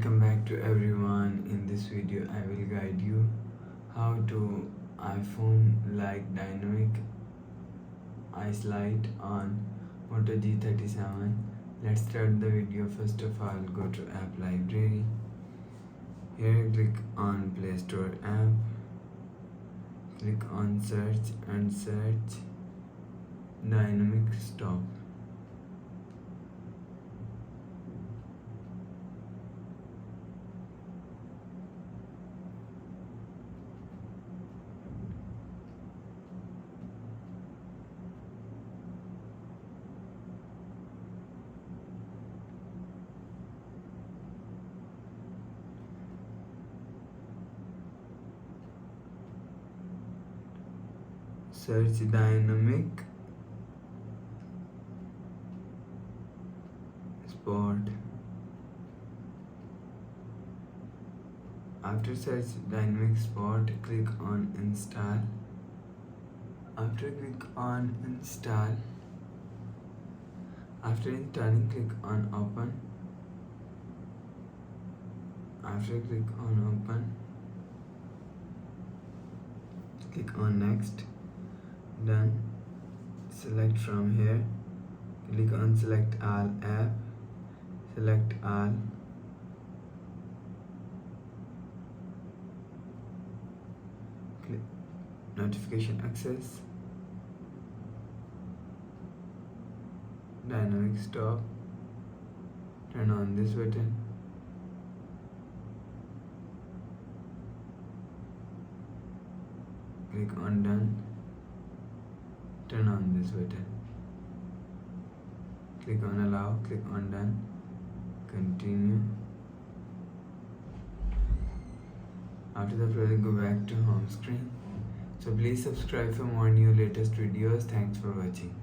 Welcome back to everyone. In this video I will guide you how to iPhone like dynamic ice light on Moto G37. Let's start the video. First of all, go to app library. Here click on Play Store app. Click on search and search dynamic stop. Search dynamic spot. After search dynamic spot, click on install. After click on install, after installing, click on open. After click on open, click on next. Done. Select from here, click on select all app, select all, click notification access, dynamic stop, turn on this button, click on done, turn on this button, click on allow, click on done, continue. After the process, go back to home screen. So please subscribe for more new latest videos. Thanks for watching.